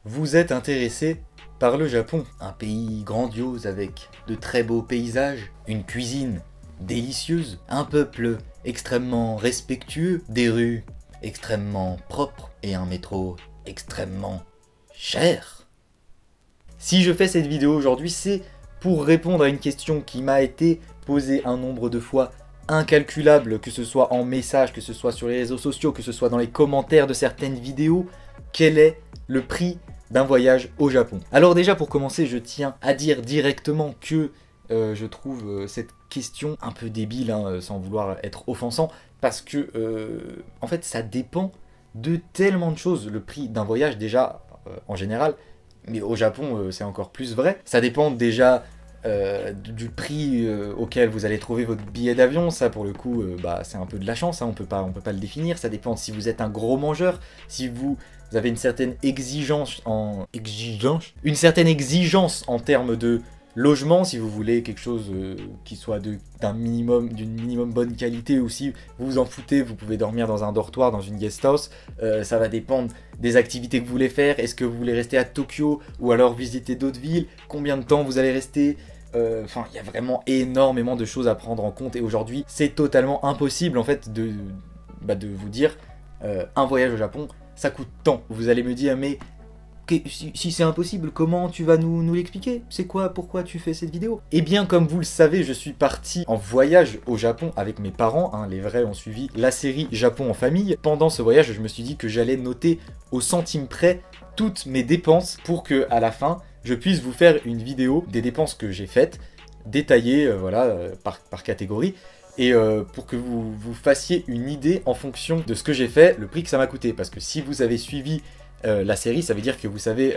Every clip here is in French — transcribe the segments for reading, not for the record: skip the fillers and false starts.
vous êtes intéressé par le Japon, un pays grandiose avec de très beaux paysages, une cuisine délicieuse, un peuple extrêmement respectueux, des rues extrêmement propres et un métro extrêmement cher. Si je fais cette vidéo aujourd'hui, c'est pour répondre à une question qui m'a été posée un nombre de fois incalculable, que ce soit en message, que ce soit sur les réseaux sociaux, que ce soit dans les commentaires de certaines vidéos. Quel est le prix d'un voyage au Japon? Alors déjà, pour commencer, je tiens à dire directement que je trouve cette question un peu débile, sans vouloir être offensant, parce que en fait ça dépend de tellement de choses. Le prix d'un voyage déjà en général, mais au Japon c'est encore plus vrai. Ça dépend déjà du prix auquel vous allez trouver votre billet d'avion. Ça pour le coup c'est un peu de la chance, on peut pas le définir. Ça dépend si vous êtes un gros mangeur, si vous avez une certaine exigence en termes de logement, si vous voulez quelque chose qui soit d'une minimum bonne qualité, ou si vous vous en foutez, vous pouvez dormir dans un dortoir, dans une guest house. Ça va dépendre des activités que vous voulez faire. Est-ce que vous voulez rester à Tokyo ou alors visiter d'autres villes? Combien de temps vous allez rester? Enfin, il y a vraiment énormément de choses à prendre en compte. Et aujourd'hui, c'est totalement impossible en fait de vous dire un voyage au Japon, ça coûte tant. Vous allez me dire, mais si c'est impossible, comment tu vas nous l'expliquer? C'est quoi? Pourquoi tu fais cette vidéo? Eh bien, comme vous le savez, je suis parti en voyage au Japon avec mes parents. Les vrais ont suivi la série Japon en famille. Pendant ce voyage, je me suis dit que j'allais noter au centime près toutes mes dépenses pour que, à la fin, je puisse vous faire une vidéo des dépenses que j'ai faites, détaillées, par catégorie. Et pour que vous fassiez une idée en fonction de ce que j'ai fait, le prix que ça m'a coûté. Parce que si vous avez suivi la série, ça veut dire que vous savez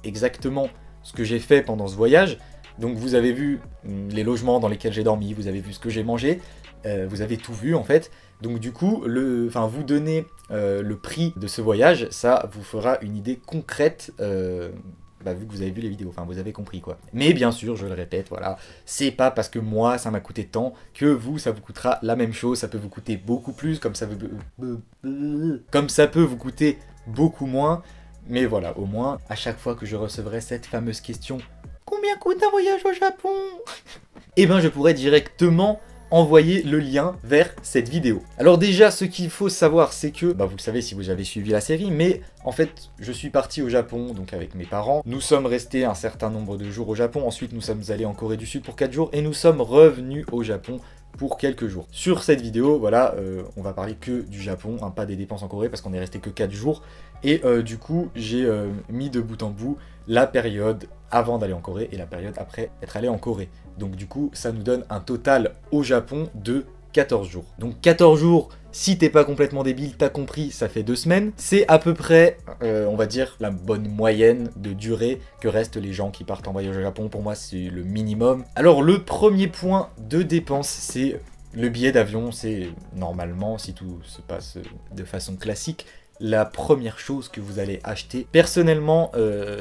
exactement ce que j'ai fait pendant ce voyage. Donc vous avez vu les logements dans lesquels j'ai dormi, vous avez vu ce que j'ai mangé, vous avez tout vu en fait. Donc du coup, vous donner le prix de ce voyage, ça vous fera une idée concrète, vu que vous avez vu les vidéos, enfin vous avez compris quoi. Mais bien sûr, je le répète, voilà, c'est pas parce que moi ça m'a coûté tant que vous ça vous coûtera la même chose. Ça peut vous coûter beaucoup plus, comme ça peut vous coûter beaucoup moins. Mais voilà, au moins, à chaque fois que je recevrai cette fameuse question « Combien coûte un voyage au Japon ?» Eh ben je pourrais directement envoyer le lien vers cette vidéo. Alors déjà, ce qu'il faut savoir, c'est que, vous le savez si vous avez suivi la série, mais en fait, je suis parti au Japon, donc avec mes parents. Nous sommes restés un certain nombre de jours au Japon, ensuite nous sommes allés en Corée du Sud pour 4 jours, et nous sommes revenus au Japon pour quelques jours. Sur cette vidéo, voilà, on va parler que du Japon, pas des dépenses en Corée, parce qu'on est resté que 4 jours, et du coup, j'ai mis de bout en bout la période avant d'aller en Corée et la période après être allé en Corée. Donc du coup, ça nous donne un total au Japon de 14 jours. Donc 14 jours, si t'es pas complètement débile, t'as compris, ça fait 2 semaines. C'est à peu près, on va dire, la bonne moyenne de durée que restent les gens qui partent en voyage au Japon. Pour moi, c'est le minimum. Alors le premier point de dépense, c'est le billet d'avion. C'est normalement, si tout se passe de façon classique, la première chose que vous allez acheter. Personnellement,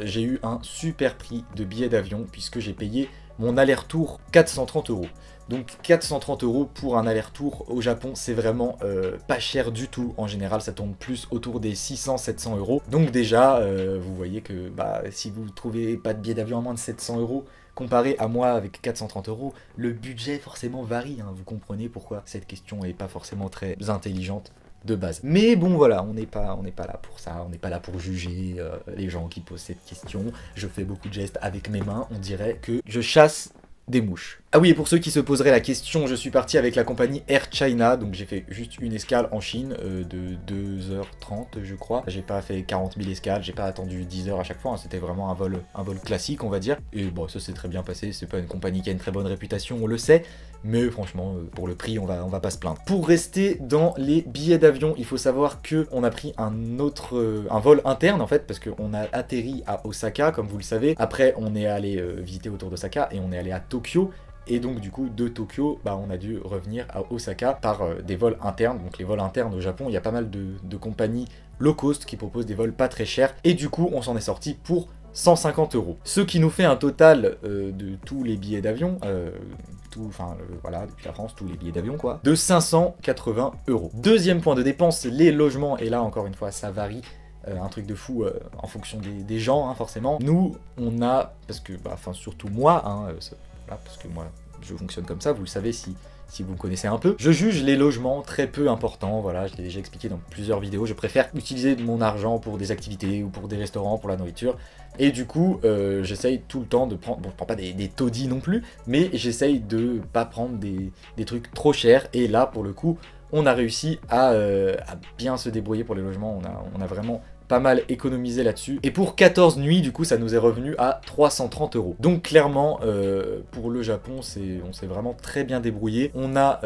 j'ai eu un super prix de billet d'avion puisque j'ai payé mon aller-retour 430 €. Donc 430 € pour un aller-retour au Japon, c'est vraiment pas cher du tout. En général, ça tombe plus autour des 600-700 €. Donc déjà, vous voyez que si vous ne trouvez pas de billet d'avion à moins de 700 € comparé à moi avec 430 €, le budget forcément varie. Vous comprenez pourquoi cette question n'est pas forcément très intelligente de base. Mais bon voilà, on n'est pas là pour ça, on n'est pas là pour juger les gens qui posent cette question. Je fais beaucoup de gestes avec mes mains, on dirait que je chasse des mouches. Ah oui, et pour ceux qui se poseraient la question, je suis parti avec la compagnie Air China, donc j'ai fait juste une escale en Chine de 2h30 je crois. J'ai pas fait 40 000 escales, j'ai pas attendu 10 heures à chaque fois, c'était vraiment un vol classique on va dire. Et bon, ça s'est très bien passé, c'est pas une compagnie qui a une très bonne réputation, on le sait, mais franchement, pour le prix, on va pas se plaindre. Pour rester dans les billets d'avion, il faut savoir que on a pris un vol interne en fait, parce qu'on a atterri à Osaka, comme vous le savez. Après, on est allé visiter autour d'Osaka et on est allé à Tokyo. Et donc du coup de Tokyo, on a dû revenir à Osaka par des vols internes. Donc les vols internes au Japon, il y a pas mal de compagnies low cost qui proposent des vols pas très chers. Et du coup on s'en est sorti pour 150 €. Ce qui nous fait un total de tous les billets d'avion, voilà, depuis la France, tous les billets d'avion quoi, de 580 €. Deuxième point de dépense, les logements. Et là encore une fois ça varie un truc de fou en fonction des gens, hein, forcément. Nous, on a, parce que, enfin surtout moi, hein, voilà, parce que moi, je fonctionne comme ça, vous le savez si vous me connaissez un peu. Je juge les logements très peu importants, voilà, je l'ai déjà expliqué dans plusieurs vidéos, je préfère utiliser mon argent pour des activités ou pour des restaurants, pour la nourriture, et du coup, j'essaye tout le temps de prendre, bon je prends pas des taudis non plus, mais j'essaye de pas prendre des trucs trop chers, et là, pour le coup, on a réussi à bien se débrouiller pour les logements, on a vraiment pas mal économisé là-dessus. Et pour 14 nuits, du coup, ça nous est revenu à 330 €. Donc clairement, pour le Japon, on s'est vraiment très bien débrouillé. On a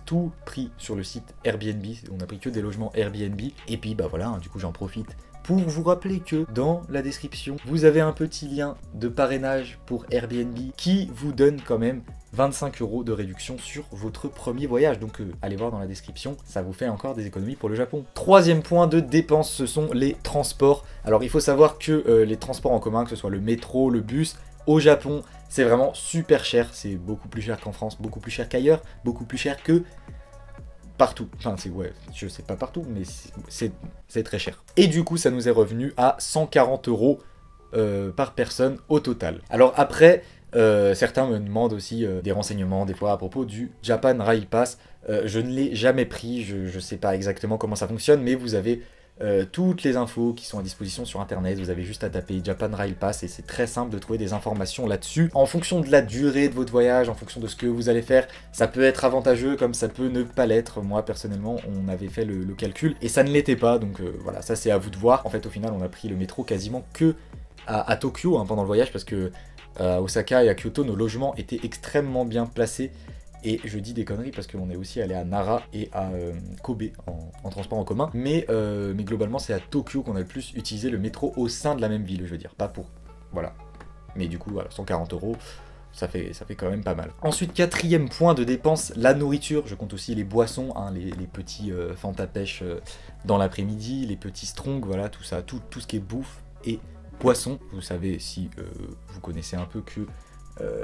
tout pris sur le site Airbnb, on a pris que des logements Airbnb. Et puis bah voilà, hein, du coup j'en profite pour vous rappeler que dans la description, vous avez un petit lien de parrainage pour Airbnb qui vous donne quand même 25 € de réduction sur votre premier voyage. Donc allez voir dans la description, ça vous fait encore des économies pour le Japon. Troisième point de dépense, ce sont les transports. Alors il faut savoir que les transports en commun, que ce soit le métro, le bus, au Japon, c'est vraiment super cher. C'est beaucoup plus cher qu'en France, beaucoup plus cher qu'ailleurs, beaucoup plus cher que partout. Enfin, ouais, je sais pas partout, mais c'est très cher. Et du coup, ça nous est revenu à 140 € par personne au total. Alors après, certains me demandent aussi des renseignements des fois à propos du Japan Rail Pass. Je ne l'ai jamais pris, je sais pas exactement comment ça fonctionne, mais vous avez toutes les infos qui sont à disposition sur internet, vous avez juste à taper Japan Rail Pass et c'est très simple de trouver des informations là-dessus. En fonction de la durée de votre voyage, en fonction de ce que vous allez faire, ça peut être avantageux comme ça peut ne pas l'être. Moi personnellement, on avait fait le calcul et ça ne l'était pas, donc voilà, ça c'est à vous de voir. En fait au final on a pris le métro quasiment que à Tokyo hein, pendant le voyage parce que à Osaka et à Kyoto, nos logements étaient extrêmement bien placés. Et je dis des conneries parce qu'on est aussi allé à Nara et à Kobe en transport en commun. Mais globalement, c'est à Tokyo qu'on a le plus utilisé le métro au sein de la même ville, je veux dire. Pas pour... Voilà. Mais du coup, voilà, 140 €, ça fait quand même pas mal. Ensuite, quatrième point de dépense, la nourriture. Je compte aussi les boissons, hein, les petits Fanta pêche dans l'après-midi, les petits strongs, voilà, tout ça, tout ce qui est bouffe et poisson. Vous savez, si vous connaissez un peu que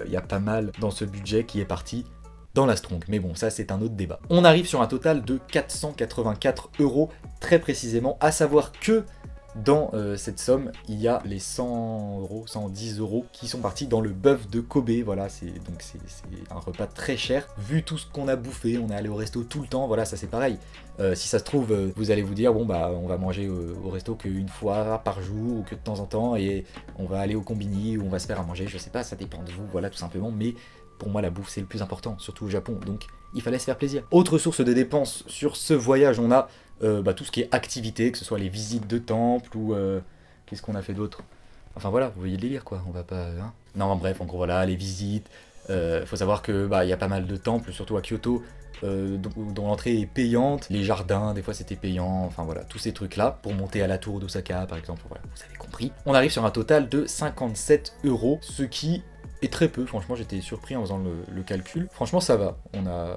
y a pas mal dans ce budget qui est parti dans la strong. Mais bon, ça c'est un autre débat. On arrive sur un total de 484 € très précisément, à savoir que dans cette somme, il y a les 100 €, 110 € qui sont partis dans le bœuf de Kobe. Voilà, c'est un repas très cher. Vu tout ce qu'on a bouffé, on est allé au resto tout le temps, voilà, ça c'est pareil. Si ça se trouve, vous allez vous dire, bon bah on va manger au resto qu'une fois par jour ou que de temps en temps et on va aller au combini ou on va se faire à manger, je sais pas, ça dépend de vous, voilà tout simplement, mais pour moi la bouffe c'est le plus important, surtout au Japon, donc il fallait se faire plaisir. Autre source de dépenses sur ce voyage, on a tout ce qui est activité, que ce soit les visites de temples ou qu'est-ce qu'on a fait d'autre. Enfin voilà, vous voyez le délire quoi, on va pas... Hein. Non bref, en gros voilà, les visites, faut savoir que y a pas mal de temples, surtout à Kyoto, dont l'entrée est payante, les jardins des fois c'était payant, enfin voilà, tous ces trucs là, pour monter à la tour d'Osaka par exemple, voilà, vous avez compris. On arrive sur un total de 57 €, ce qui est très peu, franchement j'étais surpris en faisant le calcul. Franchement ça va,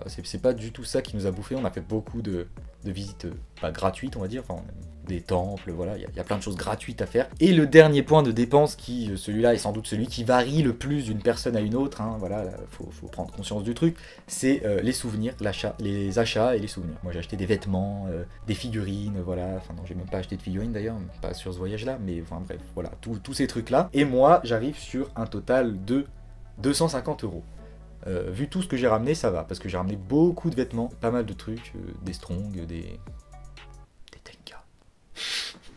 c'est pas du tout ça qui nous a bouffé, on a fait beaucoup de visites gratuites on va dire, enfin des temples, voilà, il y a plein de choses gratuites à faire. Et le dernier point de dépense, qui celui-là est sans doute celui qui varie le plus d'une personne à une autre, hein, voilà, faut prendre conscience du truc, c'est les souvenirs, les achats et les souvenirs. Moi j'ai acheté des vêtements, des figurines, voilà, enfin non j'ai même pas acheté de figurines d'ailleurs, pas sur ce voyage là, mais enfin bref, voilà, tous ces trucs là. Et moi j'arrive sur un total de 250 €. Vu tout ce que j'ai ramené, ça va, parce que j'ai ramené beaucoup de vêtements, pas mal de trucs, des strongs, des tenka.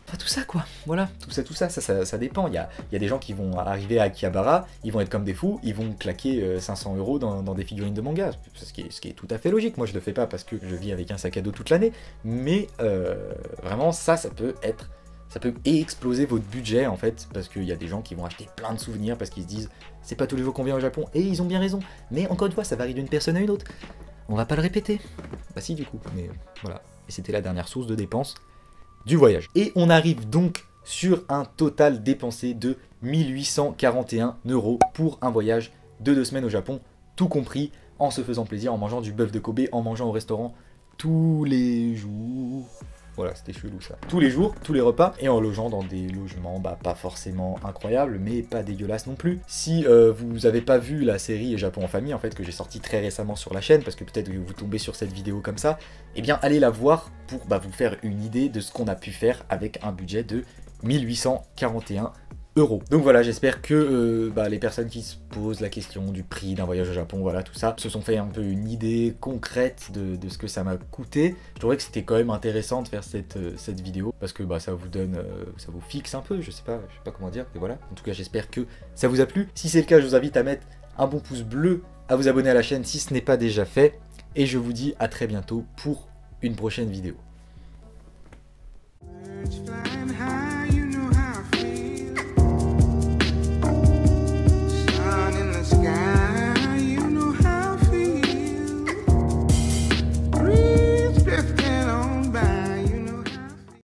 Enfin tout ça quoi, voilà, tout ça dépend. Il y a des gens qui vont arriver à Akihabara, ils vont être comme des fous, ils vont claquer 500 € dans des figurines de manga, ce qui est tout à fait logique. Moi je le fais pas parce que je vis avec un sac à dos toute l'année, mais vraiment ça peut exploser votre budget en fait, parce qu'il y a des gens qui vont acheter plein de souvenirs parce qu'ils se disent c'est pas tous les jours qu'on vient au Japon, et ils ont bien raison, mais encore une fois ça varie d'une personne à une autre, on va pas le répéter. Bah si du coup, mais voilà, et c'était la dernière source de dépenses du voyage. Et on arrive donc sur un total dépensé de 1841 € pour un voyage de 2 semaines au Japon, tout compris, en se faisant plaisir, en mangeant du bœuf de Kobe, en mangeant au restaurant tous les jours. Voilà, c'était chelou ça. Tous les jours, tous les repas, et en logeant dans des logements pas forcément incroyables, mais pas dégueulasses non plus. Si vous avez pas vu la série Japon en famille, en fait, que j'ai sorti très récemment sur la chaîne, parce que peut-être que vous tombez sur cette vidéo comme ça, eh bien allez la voir pour vous faire une idée de ce qu'on a pu faire avec un budget de 1841 €. Donc voilà, j'espère que les personnes qui se posent la question du prix d'un voyage au Japon, voilà, tout ça, se sont fait un peu une idée concrète de ce que ça m'a coûté. Je trouvais que c'était quand même intéressant de faire cette vidéo, parce que ça vous donne, ça vous fixe un peu, je sais pas comment dire, et voilà. En tout cas, j'espère que ça vous a plu. Si c'est le cas, je vous invite à mettre un bon pouce bleu, à vous abonner à la chaîne si ce n'est pas déjà fait, et je vous dis à très bientôt pour une prochaine vidéo.